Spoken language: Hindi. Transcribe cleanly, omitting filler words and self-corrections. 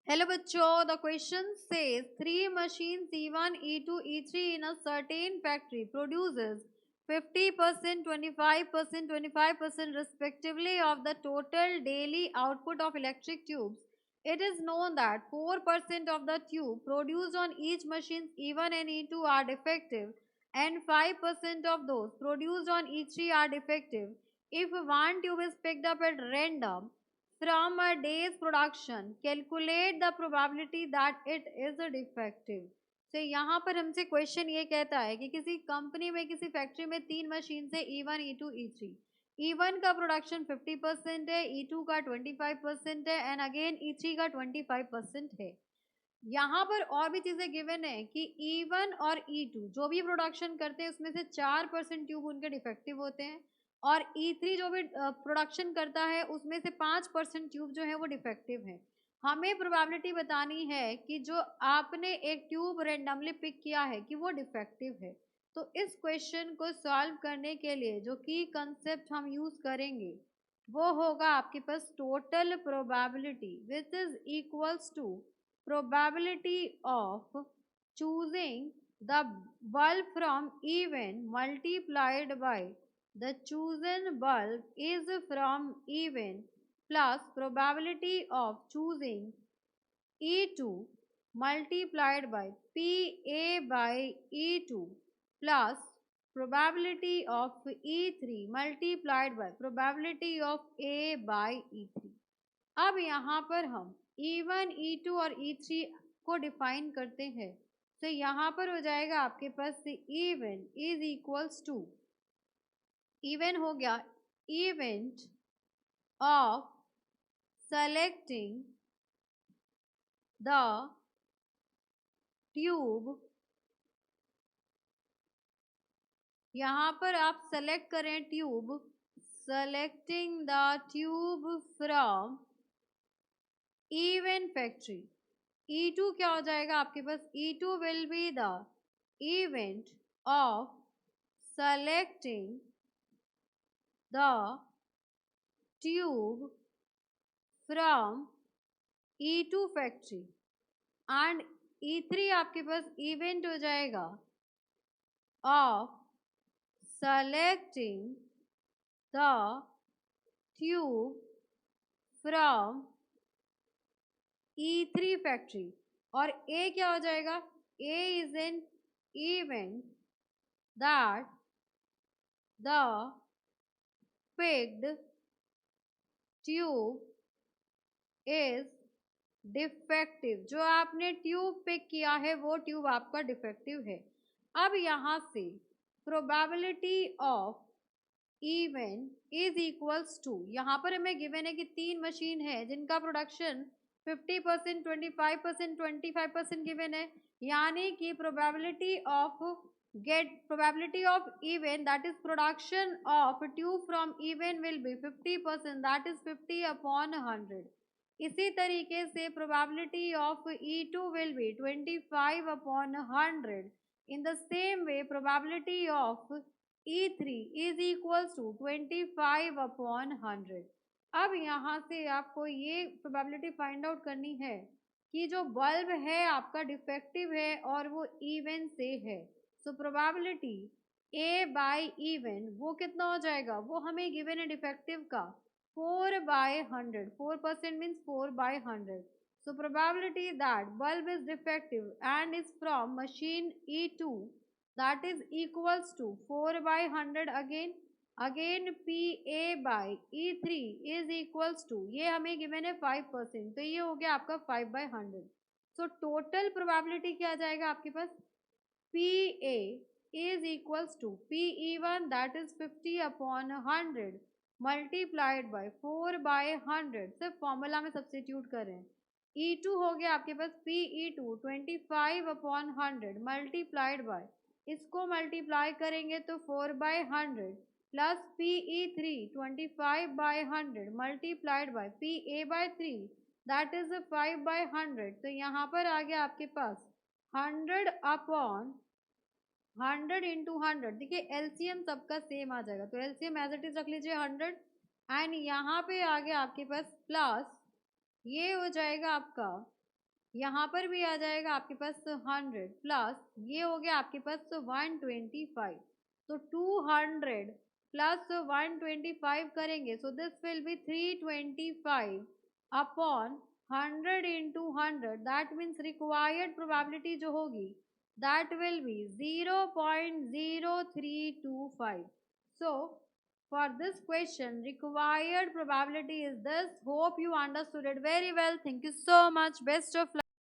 Hello bachcho, the question says three machines E1, E2, E3 in a certain factory produces 50%, 25%, 25% respectively of the total daily output of electric tubes. It is known that 4% of the tube produced on each machine E1 and E2 are defective and 5% of those produced on E3 are defective. If one tube is picked up at random, from a day's production, calculate the probability that it is a defective. तो यहाँ पर हमसे क्वेश्चन ये कहता है कि किसी कंपनी में किसी फैक्ट्री में 3 मशीन है E1, E2, E3. E1 का प्रोडक्शन 50% है, E2 का 25% है एंड अगेन E3 का 25% है. यहाँ पर और भी चीजें गिवन है कि E1 और E2 जो भी प्रोडक्शन करते हैं उसमें से 4% ट्यूब उनके डिफेक्टिव होते हैं और E3 जो भी प्रोडक्शन करता है उसमें से 5% ट्यूब जो है वो डिफेक्टिव है. हमें प्रोबेबिलिटी बतानी है कि जो आपने एक ट्यूब रेंडमली पिक किया है कि वो डिफेक्टिव है. तो इस क्वेश्चन को सॉल्व करने के लिए जो की कंसेप्ट हम यूज करेंगे वो होगा आपके पास total probability which is equals to probability of choosing the bulb from even multiplied by the chosen bulb is from even plus probability of choosing E2 multiplied by PA by E2 plus probability of E3 multiplied by probability of A by E3. अब यहाँ पर हम E1, E2 और E3 को डिफाइन करते हैं. तो यहाँ पर हो जाएगा आपके पास E1 is equals to E one हो गया event of selecting the tube. यहाँ पर आप सेलेक्ट करें tube, selecting the tube from E one factory. E2 क्या हो जाएगा आपके पास? E2 will be the event of selecting the tube from E2 factory and E3 आपके पास इवेंट हो जाएगा of selecting the tube from E3 factory. और A क्या हो जाएगा? A is an event that the picked tube is defective. जो आपने ट्यूब पिक किया है वो ट्यूब आपका डिफेक्टिव है. अब यहाँ से probability of E one is equals to, यहाँ पर हमें गिवन है कि 3 मशीन है जिनका प्रोडक्शन 50%, 25%, 25% गिवन है. यानी कि probability of even, that is production of tube from even will be 50%, that is 50 upon 100. इसी तरीके से probability of E2 will be 25 upon 100. In the same way probability of E3 is equals to 25 upon 100. अब यहाँ से आपको ये प्रोबेबिलिटी फाइंड आउट करनी है कि जो बल्ब है आपका डिफेक्टिव है और वो इवन से है. So probability a by E one वो कितना हो जाएगा? वो हमें गिवन है डिफेक्टिव का 4/100. 4% means 4/100. So probability that bulb is defective and is from machine E2, that is equals to 4/100 again PA by E3 is equals to, ये हमें गिवन है 5%, तो ये हो गया आपका 5/100. सो टोटल प्रोबेबिलिटी क्या आ जाएगा आपके पास? PA is equals to PE1 that is 50 upon 100 multiplied by 4/100. सिर्फ फॉर्मूला में सब्स्टिट्यूट करें. E2 हो गया आपके पास PE2 25 upon 100 मल्टीप्लाइड बाय, इसको मल्टीप्लाई करेंगे तो 4/100 plus PE3 25/100 multiplied by PA/3 that is 5/100. तो यहाँ पर आ गया आपके पास 100 अपॉन 100 इंटू 100. देखिए एलसीएम सबका सेम आ जाएगा तो एलसीएम एज इट इज रख लीजिए 100 एंड यहाँ पे आ गया आपके पास प्लस ये हो जाएगा आपका यहाँ पर भी आ जाएगा आपके पास 100 प्लस ये हो गया आपके पास 125, तो 200 प्लस 125 करेंगे, so this will be 325 upon 100 into 100, that means required probability जो होगी that will be 0.0325. So for this question required probability is this. Hope you understood it very well. Thank you so much. Best of luck.